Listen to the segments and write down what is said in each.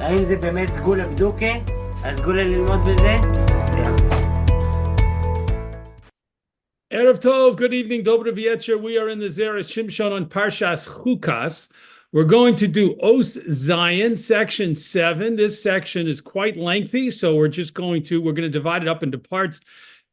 האם זה באמת סגולה בדוקה? הסגולה ללמוד בזה? Erev Tov, good evening, Dobro Vietcher. We are in the Zera Shimshon on Parshas Chukas. We're going to do Os Zion, section 7. This section is quite lengthy, so we're going to divide it up into parts.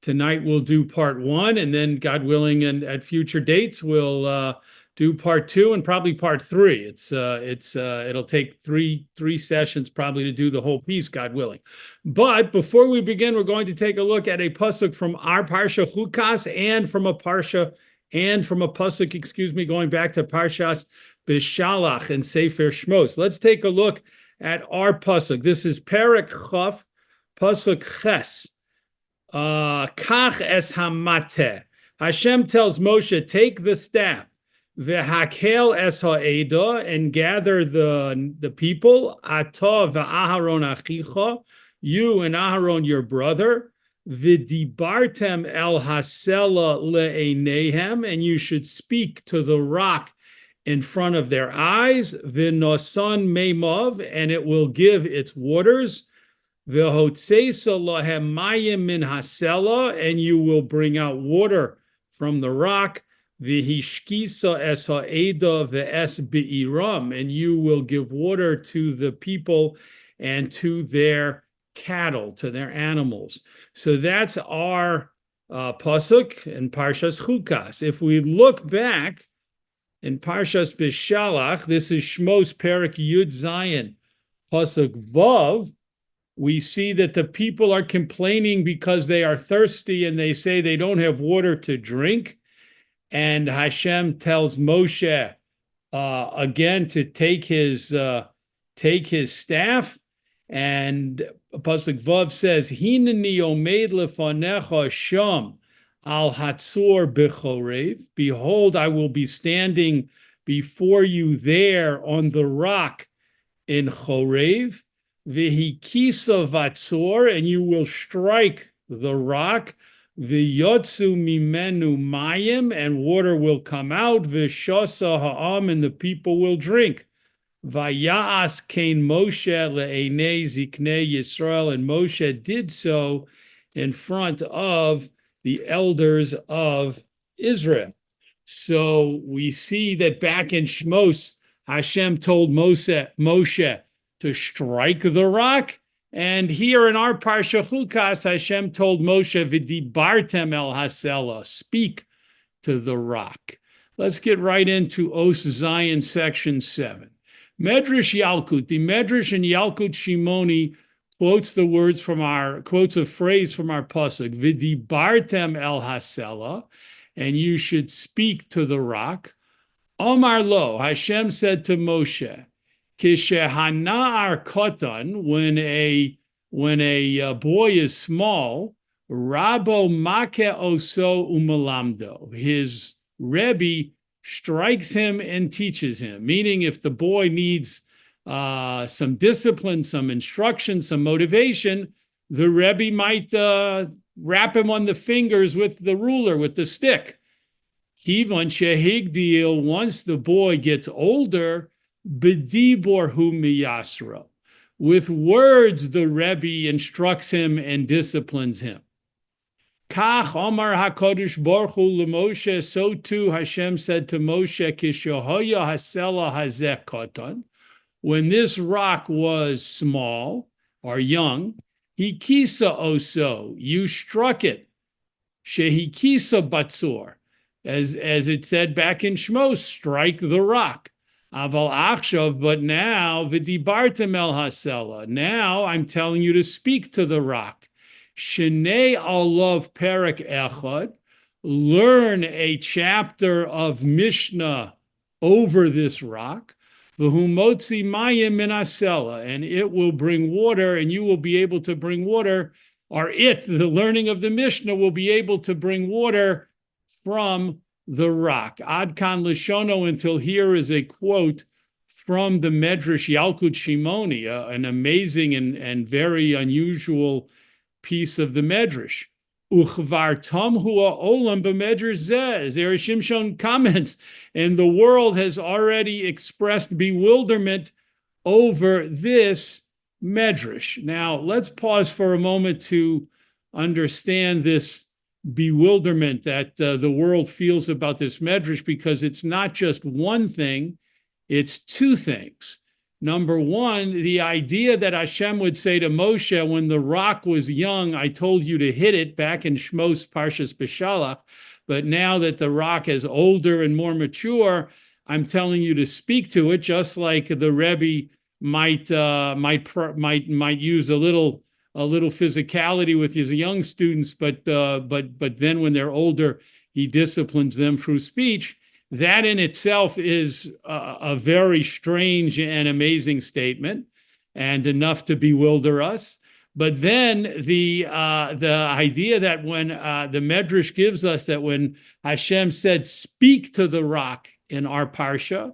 Tonight we'll do part 1, and then God willing, and at future dates, we'll do part 2 and probably part 3. It'll take three sessions probably to do the whole piece, God willing. But before we begin, we're going to take a look at a pasuk from our Parsha Chukas and from a pasuk, going back to Parshas Bishalach and Sefer Shmos. Let's take a look at our pasuk. This is Perek Chaf, pasuk Ches. Kach es hamate. Hashem tells Moshe, take the staff. V'hakel es ha'eda, and gather the people. Ata v'aharon achicha, you and Aharon your brother. V'dibartem el hasela le'einehem, and you should speak to the rock in front of their eyes. V'nosan meimav, and it will give its waters. V'hotzeisa lahem mayim min hasela, and you will bring out water from the rock. V'hishkisa es ha'eda ve'es be'iram, and you will give water to the people and to their cattle, to their animals. So that's our pasuk in Parshas Chukas. If we look back in Parshas Bishalach, this is Shmos Perek Yud Zayin, pasuk Vav. We see that the people are complaining because they are thirsty and they say they don't have water to drink. And Hashem tells Moshe again to take his staff. And pasuk Vav says, "Hineni omed lefanecha sham al hatzor bechorev." Behold, I will be standing before you there on the rock in Chorev. V'hikisa vatzor, and you will strike the rock. V'yotzu mimenu mayim, and water will come out. V'shasa ha'am, and the people will drink. Vayas kain Moshe le'enei ziknei Yisrael, and Moshe did so in front of the elders of Israel. So we see that back in Shmos, Hashem told Moshe to strike the rock. And here in our Parsha Chukas, Hashem told Moshe, V'dibartem el hasela, speak to the rock. Let's get right into Os Zion, section 7. Medrash Yalkut, the Medrash in Yalkut Shimoni quotes a phrase from our pasuk, V'dibartem el hasela, and you should speak to the rock. Omar lo, Hashem said to Moshe, Kishehana'ar kotan, when a boy is small, Rabo make oso umalamdo, his Rebbe strikes him and teaches him. Meaning, if the boy needs some discipline, some instruction, some motivation, the Rebbe might wrap him on the fingers with the ruler, with the stick. Kivan shehigdil, once the boy gets older, B'dibor hu miyasra, with words the Rebbe instructs him and disciplines him. Kach Omar HaKadosh Baruch Hu LeMoshe, so too Hashem said to Moshe, Kishahoya hasela hazeh katan, when this rock was small or young, hikisa oso, you struck it, shehikisa batzor, as it said back in Shmos, strike the rock. Aval achshav, but now v'dibartem el hasela. Now I'm telling you to speak to the rock. Shnei alav perek echad. Learn a chapter of Mishnah over this rock. V'humotzi mayim min hasela, and it will bring water, and you will be able to bring water. Or the learning of the Mishnah will be able to bring water from the rock. Ad kan lishono, until here is a quote from the Medrash Yalkut Shimoni, an amazing and very unusual piece of the Medrash. Uchvar tamhu olam b'medrash zeh. Zera Shimshon comments, and the world has already expressed bewilderment over this medrash. Now, let's pause for a moment to understand this bewilderment that the world feels about this medrash, because it's not just one thing, it's two things. Number one, the idea that Hashem would say to Moshe, when the rock was young, I told you to hit it, back in Shmos Parshas Beshalach, but now that the rock is older and more mature, I'm telling you to speak to it, just like the Rebbe might use a little physicality with his young students, but then when they're older, he disciplines them through speech. That in itself is a very strange and amazing statement, and enough to bewilder us. But then the idea that when the Medrash gives us that when Hashem said, "Speak to the rock" in our parsha,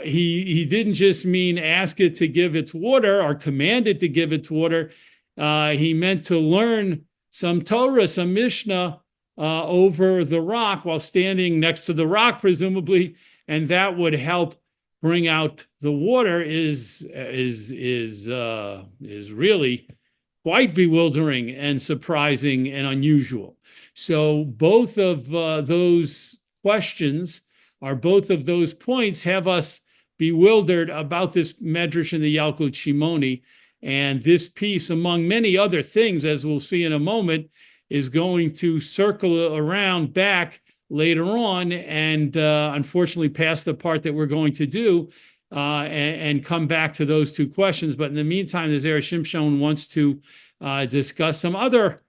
he didn't just mean ask it to give its water or command it to give its water. He meant to learn some Torah, some Mishnah over the rock while standing next to the rock, presumably, and that would help bring out the water. Is really quite bewildering and surprising and unusual. So both of those questions, or both of those points, have us bewildered about this medrash in the Yalkut Shimoni. And this piece, among many other things, as we'll see in a moment, is going to circle around back later on and unfortunately past the part that we're going to do and come back to those two questions. But in the meantime, the Zera Shimshon wants to discuss some other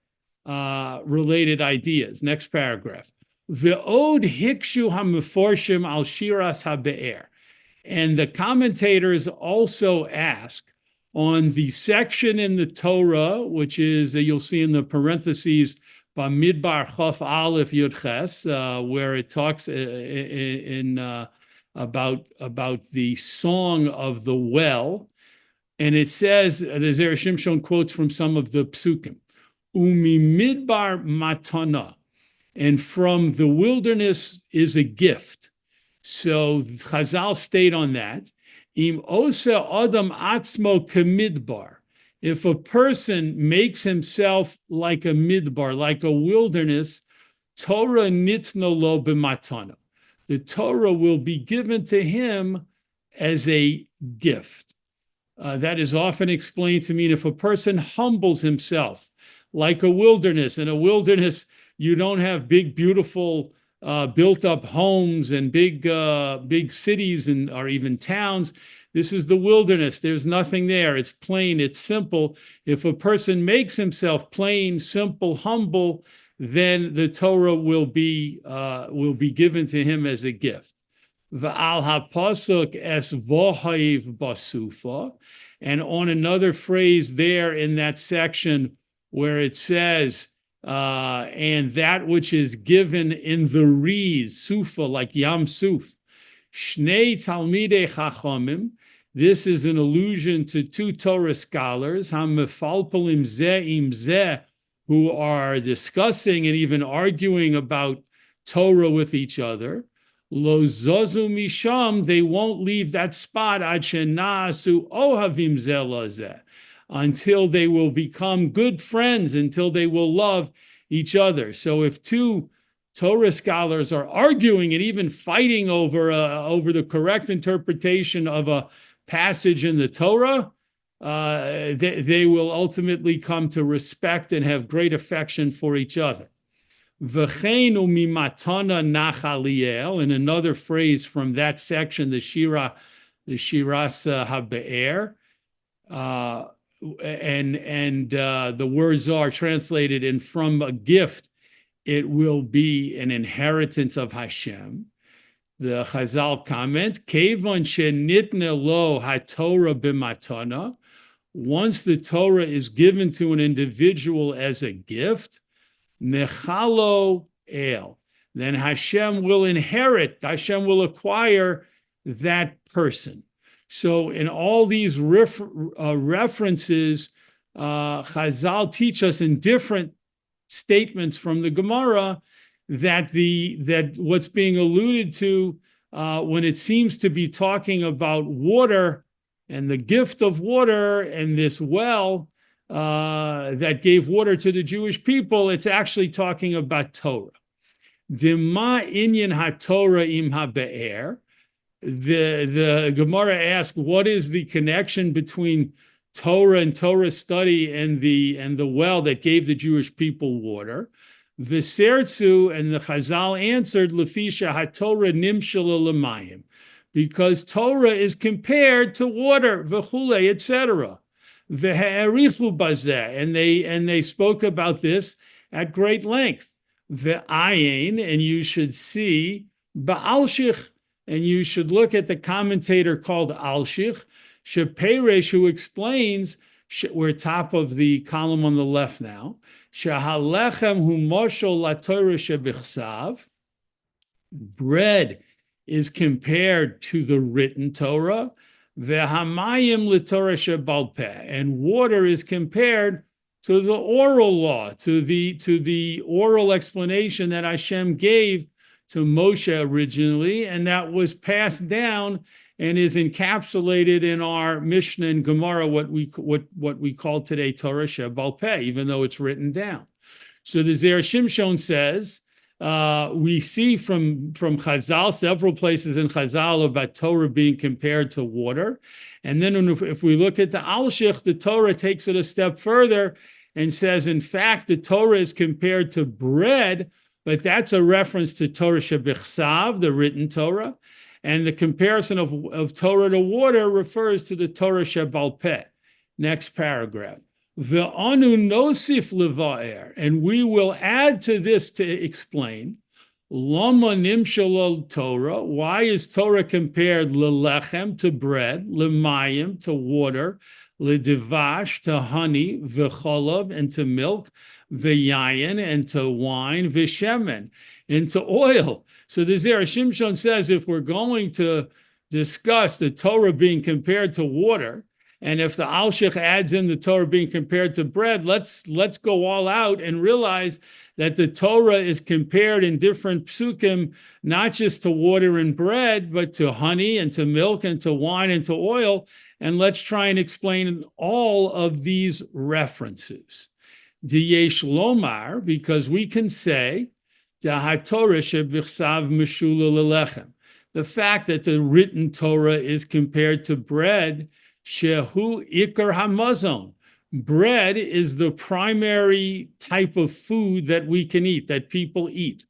related ideas. Next paragraph. Ve'od hikshu ha'meforshim al shiras ha'be'er. And the commentators also ask on the section in the Torah, which is, you'll see in the parentheses, Bamidbar Chaf Aleph Yud Ches, where it talks about the song of the well. And it says, the Zera Shimshon quotes from some of the psukim, Umi midbar matana, and from the wilderness is a gift. So Chazal stayed on that. Im osa adam atzmo kemidbar. If a person makes himself like a midbar, like a wilderness, Torah nitna lo b'matana. The Torah will be given to him as a gift. That is often explained to mean if a person humbles himself like a wilderness. In a wilderness, you don't have big, beautiful, built-up homes and big cities or even towns. This is the wilderness. There's nothing there. It's plain. It's simple. If a person makes himself plain, simple, humble, then the Torah will be given to him as a gift. V'al hapasuk es vohaiv basufa, and on another phrase there in that section where it says, and that which is given in the reeds, sufa, like Yam Suf, Shnei Talmidei Chachamim. This is an allusion to two Torah scholars, Hamefalpelim Zeh im Zeh, who are discussing and even arguing about Torah with each other. Lo zozu misham, they won't leave that spot ad shenasu ohavim zeh lazeh, until they will become good friends, until they will love each other. So if two Torah scholars are arguing and even fighting over the correct interpretation of a passage in the Torah, they will ultimately come to respect and have great affection for each other. V'cheinu mimatana nachaliel, in another phrase from that section, the Shiras HaBe'er, and the words are translated, and from a gift, it will be an inheritance of Hashem. The Chazal comment, Kevon shenitne lo haTorah b'matana, once the Torah is given to an individual as a gift, nechalo el, then Hashem will inherit, Hashem will acquire that person. So in all these references, Chazal teach us in different statements from the Gemara that what's being alluded to when it seems to be talking about water and the gift of water and this well that gave water to the Jewish people, it's actually talking about Torah. Dima inyan haTorah im habe'er. The Gemara asks, what is the connection between Torah and Torah study and the well that gave the Jewish people water? V'sertzu, and the Chazal answered, Lefisha haTorah nimshala l'mayim, because Torah is compared to water, v'chule, etc. V'ha'arichu bazeh, and they spoke about this at great length. V'ayin, and you should see ba'alshich, and you should look at the commentator called Alshich, Sheperesh, who explains, we're top of the column on the left now, Shahalechem hu moshel laTorah shebichsav, bread is compared to the written Torah, vehamayim l'Torah shebal peh, and water is compared to the oral law, to the oral explanation that Hashem gave to Moshe originally, and that was passed down and is encapsulated in our Mishnah and Gemara, what we call today Torah Shebal Peh, even though it's written down. So the Zera Shimshon says, we see from Chazal, several places in Chazal about Torah being compared to water. And then if we look at the Alshich, the Torah takes it a step further and says, in fact, the Torah is compared to bread, but that's a reference to Torah shebichsav, the written Torah, and the comparison of Torah to water refers to the Torah shebal peh. Next paragraph. Ve'anu nosif leva'er, and we will add to this to explain, lama nimshalol Torah, why is Torah compared lelechem, to bread, lemayim, to water, ledevash, to honey, v'cholav, and to milk, v'yayin, and to wine, v'shemen, and to oil. So the Zera Shimshon says, if we're going to discuss the Torah being compared to water, and if the Alshich adds in the Torah being compared to bread, let's go all out and realize that the Torah is compared in different psukim, not just to water and bread, but to honey and to milk and to wine and to oil. And let's try and explain all of these references. Diyesh lomar, because we can say, the fact that the written Torah is compared to bread, shehu ikar hamazon. Bread is the primary type of food that we can eat, that people eat.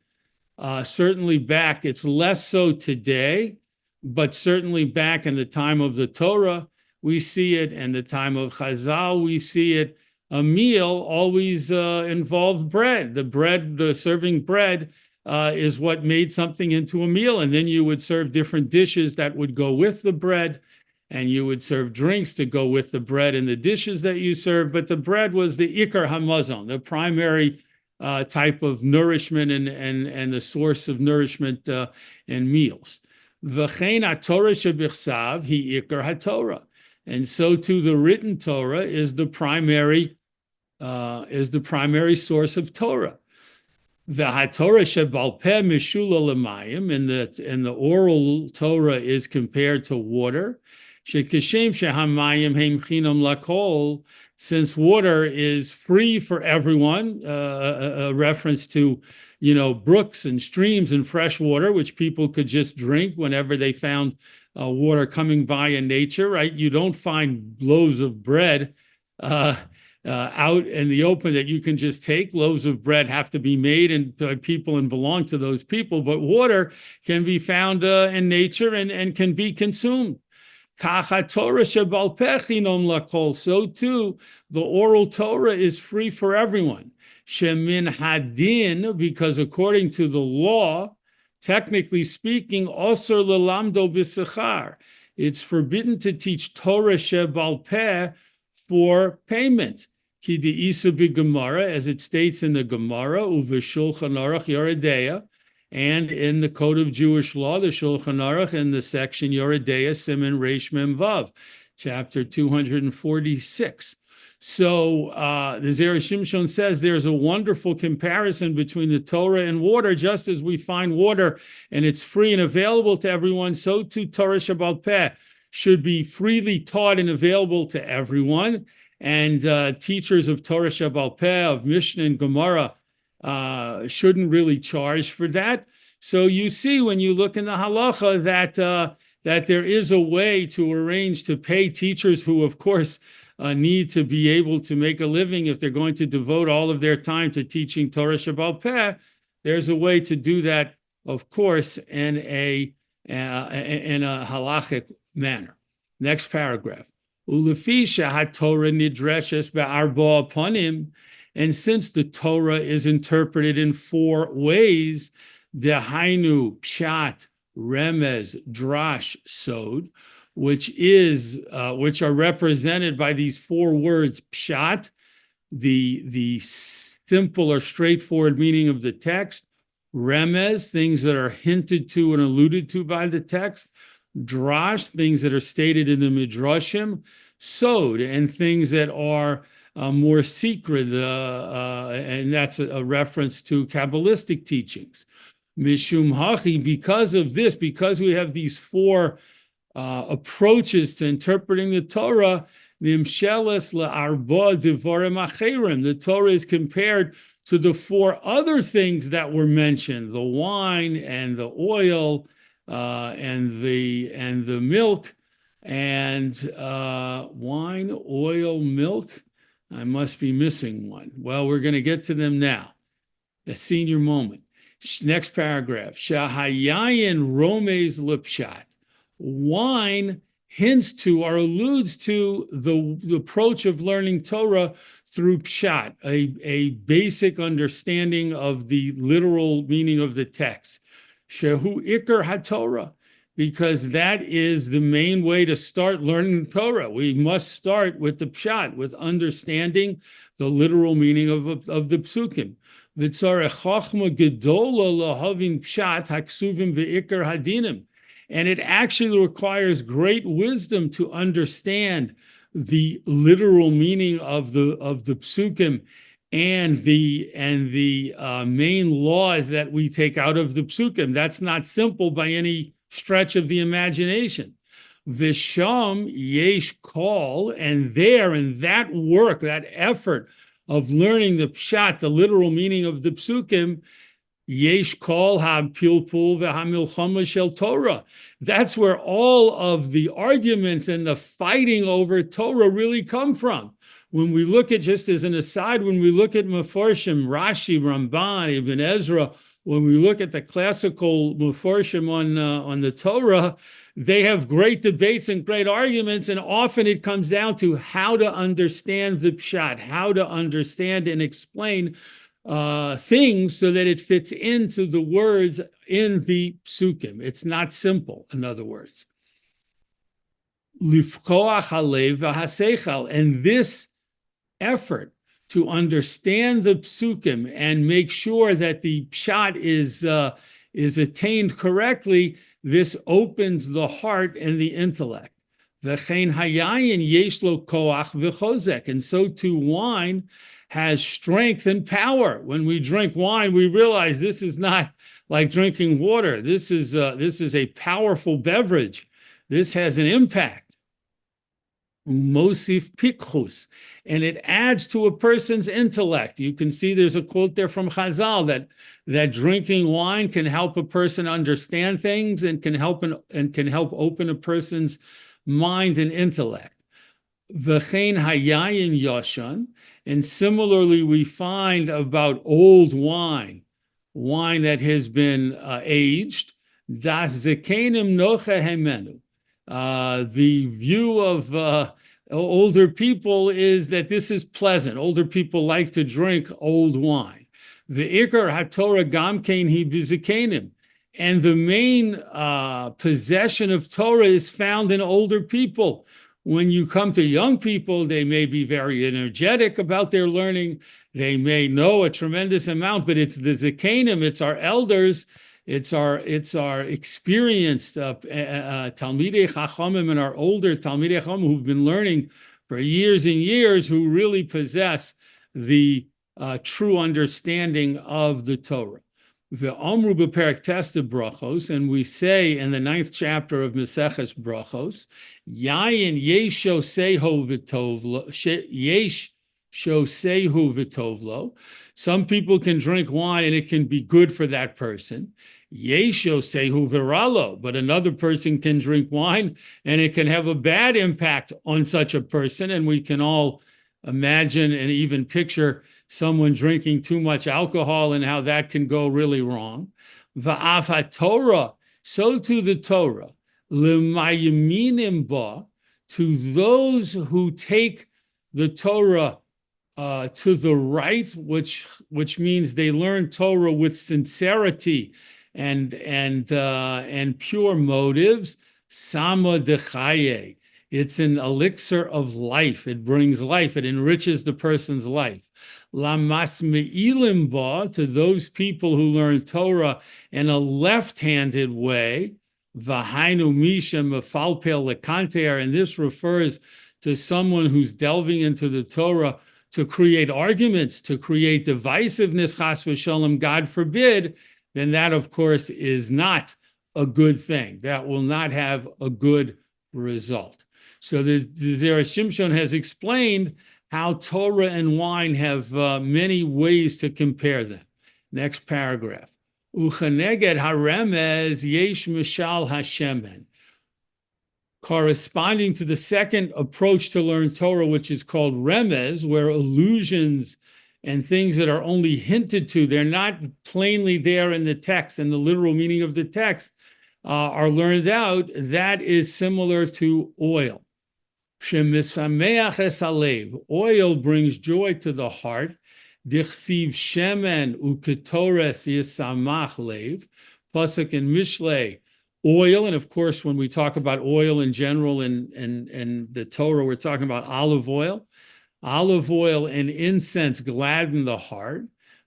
Certainly back, it's less so today, but certainly back in the time of the Torah, we see it, and the time of Chazal, we see it. A meal always involved bread. The serving bread is what made something into a meal. And then you would serve different dishes that would go with the bread, and you would serve drinks to go with the bread and the dishes that you serve. But the bread was the ikar hamazon, the primary type of nourishment and the source of nourishment and meals. V'chein haTorah shebichsav hi ikar haTorah. And so too the written Torah is the primary source of Torah. The HaTorah shebal peh mishula l'mayim, and the oral Torah is compared to water. Shekashem shehamayim heim chinam lakol, since water is free for everyone. A reference to, brooks and streams and fresh water, which people could just drink whenever they found water coming by in nature. Right? You don't find loaves of bread out in the open that you can just take. Loaves of bread have to be made by people and belong to those people, but water can be found in nature and can be consumed. So too, the oral Torah is free for everyone. Shemin hadin, because according to the law, technically speaking, osur lelamdo b'sechar, it's forbidden to teach Torah shebal peh for payment. Ki de'isa b'Gemara, as it states in the Gemara, u'v'shulchan aruch Yoredeya, and in the Code of Jewish Law, the Shulchan Aruch, in the section Yoredeya, Siman Reish Mem Vav, chapter 246. So the Zera Shimshon says there's a wonderful comparison between the Torah and water. Just as we find water and it's free and available to everyone, so too Torah shebal peh. should be freely taught and available to everyone. And teachers of Torah Shebaal Peh, of Mishnah and Gemara, shouldn't really charge for that. So you see when you look in the halacha that there is a way to arrange to pay teachers who, of course, need to be able to make a living if they're going to devote all of their time to teaching Torah Shebaal Peh. There's a way to do that, of course, in a halachic manner. Next paragraph. Ulefi shehaTorah nidreshes be'arba panim, and since the Torah is interpreted in 4 ways, dehainu, pshat, remez, drash, sod, which are represented by these 4 words: pshat, the simple or straightforward meaning of the text; remez, things that are hinted to and alluded to by the text; drash, things that are stated in the midrashim; sod, and things that are more secret, and that's a reference to Kabbalistic teachings. Mishum hachi, because of this, because we have these 4 approaches to interpreting the Torah, nimsheles la'arba devarim acherim. The Torah is compared to the 4 other things that were mentioned: the wine and the oil, and the milk, and wine, oil, milk. I must be missing one. Well, we're going to get to them now. A senior moment. Next paragraph. Shahayayin romes lipshat. Wine hints to or alludes to the approach of learning Torah through pshat, a basic understanding of the literal meaning of the text. Shehu ikar haTorah, because that is the main way to start learning Torah. We must start with the pshat, with understanding the literal meaning of the psukim. V'tzarech chachma gedola lahavin pshat haksuvim ve'ikar hadinim. And it actually requires great wisdom to understand the literal meaning of the psukim and the main laws that we take out of the psukim. That's not simple by any stretch of the imagination. Visham yesh kol, and there in that work, that effort of learning the pshat, the literal meaning of the psukim, yesh kol ha-pilpul v'ha-milchama shel Torah. That's where all of the arguments and the fighting over Torah really come from. When we look at, just as an aside, when we look at Mefarshim, Rashi, Ramban, Ibn Ezra, when we look at the classical Mefarshim on the Torah, they have great debates and great arguments, and often it comes down to how to understand the pshat, how to understand and explain things so that it fits into the words in the psukim. It's not simple, in other words. Lifkoach halev v'haseichal, and this effort to understand the psukim and make sure that the pshat is attained correctly, this opens the heart and the intellect. V'chein hayayin yesh lo koach v'chozek, and so too wine has strength and power. When we drink wine, we realize this is not like drinking water. This is a powerful beverage. This has an impact. Mosif pikchus, and it adds to a person's intellect. You can see there's a quote there from Chazal that drinking wine can help a person understand things and can help open a person's mind and intellect. V'chein hayayin yashan, and similarly we find about old wine that has been aged. Das zekenim nocha hemenu. The view of older people is that this is pleasant. Older people like to drink old wine. Ve'ikar haTorah gamkein hi bizakenim. And the main possession of Torah is found in older people. When you come to young people, they may be very energetic about their learning. They may know a tremendous amount, but it's the zakenim, it's our elders, it's our experienced Talmidei Chachamim and our older Talmidei Chachamim who've been learning for years and years, who really possess the true understanding of the Torah. Ve'omru b'perek testa brachos, and we say in the 9th chapter of Maseches Brachos, Yayin yesh shosehu v'tovlo, yesh shosehu v'tovlo. Some people can drink wine and it can be good for that person. Yesh shosehu v'ralo, but another person can drink wine and it can have a bad impact on such a person, and we can all imagine and even picture someone drinking too much alcohol and how that can go really wrong. Va'af Torah, so to the Torah, l'mayiminim ba, to those who take the Torah to the right, which means they learn Torah with sincerity and pure motives. Sama dechaye. It's an elixir of life. It brings life. It enriches the person's life. La masme'ilim ba, to those people who learn Torah in a left-handed way. V'hainu misha mefalpel lekanter, and this refers to someone who's delving into the Torah to create arguments, to create divisiveness, chas v'shalom, God forbid, then that, of course, is not a good thing. That will not have a good result. So the Zera Shimshon has explained how Torah and wine have many ways to compare them. Next paragraph. Uchaneged haremez yesh mishal hashemen. Corresponding to the second approach to learn Torah, which is called remez, where allusions and things that are only hinted to, they're not plainly there in the text and the literal meaning of the text are learned out, that is similar to oil. Shemisameach es halev. Oil brings joy to the heart. Dichsiv shemen uketores yisamach lev. Pasuk in Mishlei, oil, and of course, when we talk about oil in general in the Torah, we're talking about olive oil. Olive oil and incense gladden the heart.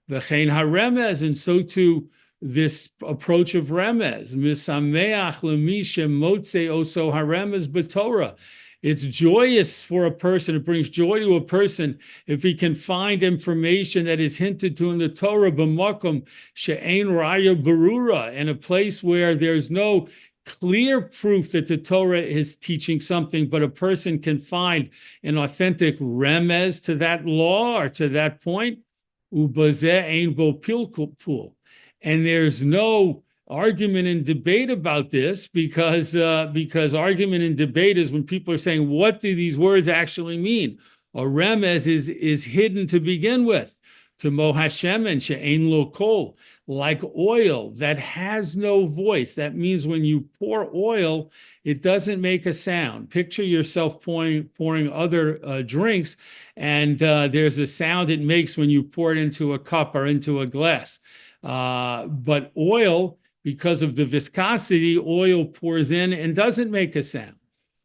V'chein haremez, and so too this approach of remez. Misameach l'mi shemotze oso haremez b'Torah. It's joyous for a person. It brings joy to a person if he can find information that is hinted to in the Torah, b'makom she'ein raya berura, in a place where there's no clear proof that the Torah is teaching something, but a person can find an authentic remez to that law or to that point. Ubazeh ein bo pilkul. And there's no argument and debate about this because argument and debate is when people are saying, what do these words actually mean? A remez is hidden to begin with. Kemo hashemen she'ein lo kol, like oil that has no voice. That means when you pour oil, it doesn't make a sound. Picture yourself pouring other drinks, and there's a sound it makes when you pour it into a cup or into a glass. But oil, because of the viscosity, oil pours in and doesn't make a sound.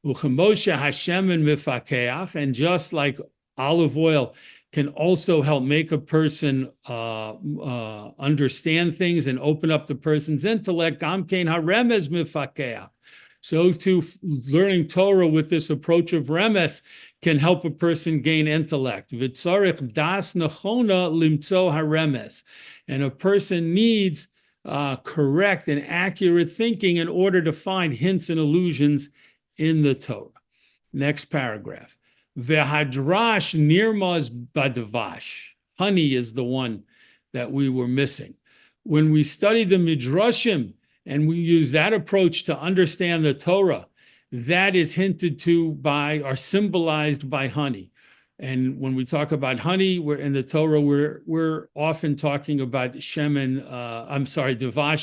Uchemoshe hashemen mifakeach, and just like olive oil can also help make a person understand things and open up the person's intellect. Gamkein haremez mifakeach. So too, learning Torah with this approach of remes can help a person gain intellect. V'tzarich das nechona limtzo haremes, and a person needs correct and accurate thinking in order to find hints and allusions in the Torah. Next paragraph. Vehadrash nirmaz badavash. Honey is the one that we were missing. When we study the midrashim and we use that approach to understand the Torah, that is hinted to by or symbolized by honey. And when we talk about honey, we're in the Torah, we're often talking about davash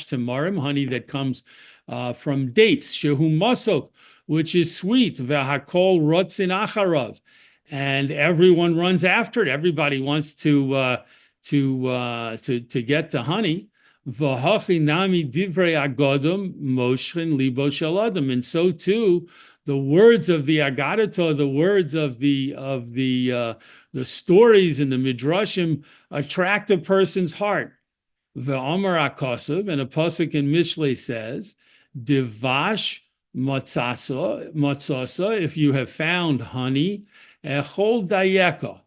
tamarim, honey that comes from dates, shehu masok, which is sweet, v'hakol rotzin acharav, and everyone runs after it. Everybody wants to get to honey. V'hachi nami divrei agadam moshchin libo shel adam, and so too the words of the Agadah, the words of the stories in the midrashim attract a person's heart. Ve'amar akasav, and a pasuk in Mishlei says, divash matzasa, if you have found honey, echol dayeka,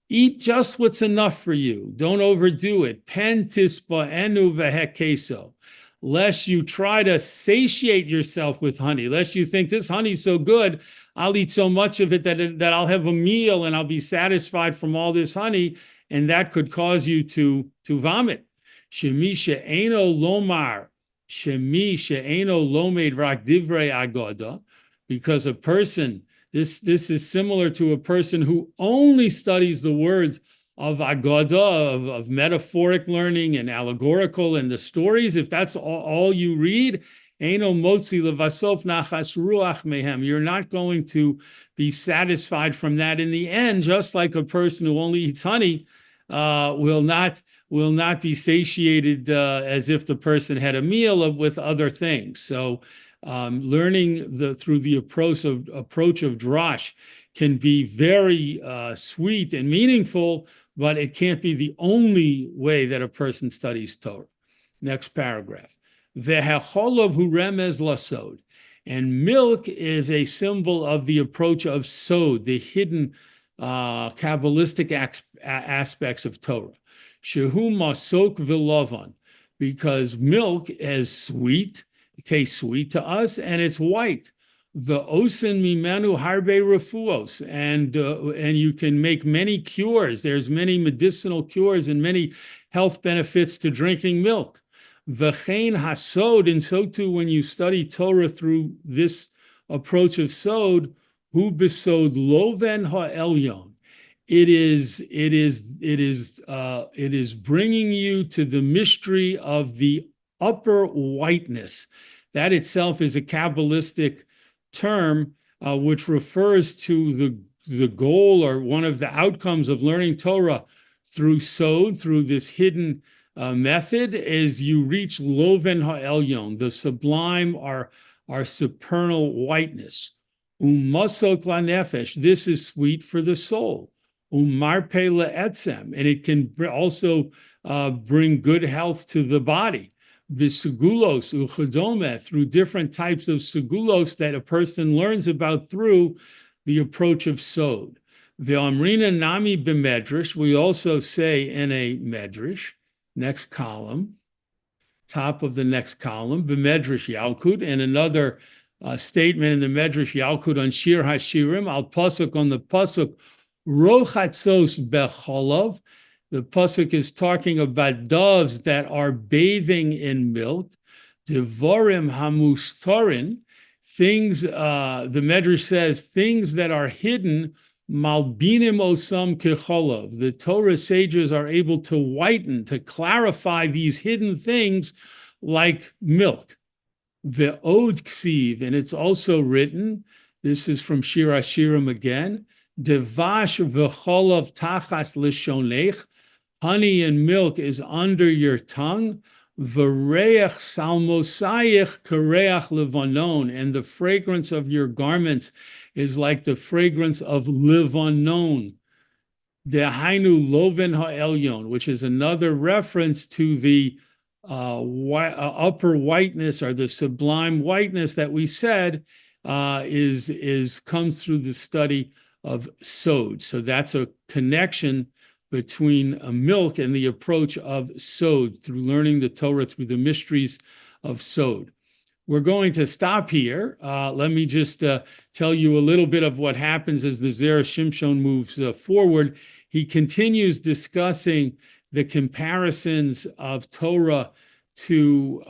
Eat just what's enough for you. Don't overdo it. Pen tispa enu vehekeso. Lest you try to satiate yourself with honey, lest you think this honey's so good, I'll eat so much of it that I'll have a meal and I'll be satisfied from all this honey, and that could cause you to vomit. Shemi she'eno lomar, shemi she'eno lomed rak divrei agoda, because a person, this is similar to a person who only studies the words of agoda, of metaphoric learning and allegorical and the stories. If that's all you read, eino motzi levasof nachas ruach mehem, you're not going to be satisfied from that in the end, just like a person who only eats honey will not be satiated as if the person had a meal with other things. So learning through the approach of drash can be very sweet and meaningful, but it can't be the only way that a person studies Torah. Next paragraph. Vehecholov hu remez lasod. And milk is a symbol of the approach of sod, the hidden Kabbalistic aspects of Torah. Shehu masok v'lavan, because milk is sweet, it tastes sweet to us, and it's white. The osin mimenu harbe refuos, and you can make many cures. There's many medicinal cures and many health benefits to drinking milk. V'chein hasod, and so too when you study Torah through this approach of sod, hu besod loven ha'elyon. It is bringing you to the mystery of the upper whiteness. That itself is a Kabbalistic term which refers to the goal or one of the outcomes of learning Torah through sod, through this hidden method, is you reach loven ha'elyon, the sublime, our supernal whiteness. Umasok lanefesh, this is sweet for the soul. Umarpe le'etzem, and it can also bring good health to the body. V'sugulos uchadome, through different types of sugulos that a person learns about through the approach of sod. Ve'amrina nami b'medrash, we also say in a medrash, next column, top of the next column, b'medrash Yalkut, and another statement in the medrash Yalkut on Shir HaShirim, al pasuk on the pasuk, rochatzos becholov. The pasuk is talking about doves that are bathing in milk. Devorim hamustarin, things, the Medrash says, things that are hidden, malbinim osam kecholov. The Torah sages are able to whiten, to clarify these hidden things like milk. Ve'od ksiv, and it's also written, this is from Shir HaShirim again, devash v'cholov tachas lishonech, honey and milk is under your tongue. V'reach salmosayich kareach levanon, and the fragrance of your garments is like the fragrance of Levanon. Dehainu loven ha'elyon, which is another reference to the upper whiteness or the sublime whiteness that we said comes through the study of sod. So that's a connection between milk and the approach of sod, through learning the Torah through the mysteries of sod. We're going to stop here. Let me just tell you a little bit of what happens as the Zera Shimshon moves forward. He continues discussing the comparisons of Torah to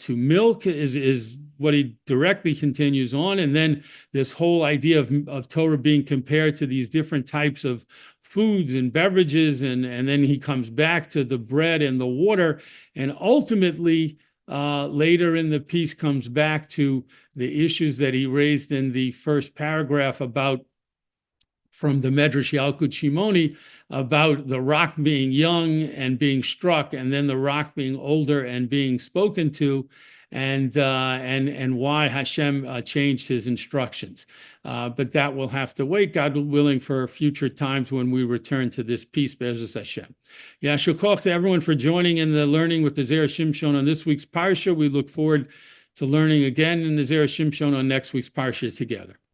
milk, is what he directly continues on, and then this whole idea of Torah being compared to these different types of foods and beverages, and then he comes back to the bread and the water, and ultimately later in the piece comes back to the issues that he raised in the first paragraph about, from the Medrash Yalkut Shimoni, about the rock being young and being struck, and then the rock being older and being spoken to, and why Hashem changed his instructions. But that will have to wait, God willing, for future times when we return to this piece, Be'ezus Hashem. Yashar koach to everyone for joining in the learning with the Zera Shimshon on this week's Parsha. We look forward to learning again in the Zera Shimshon on next week's Parsha together.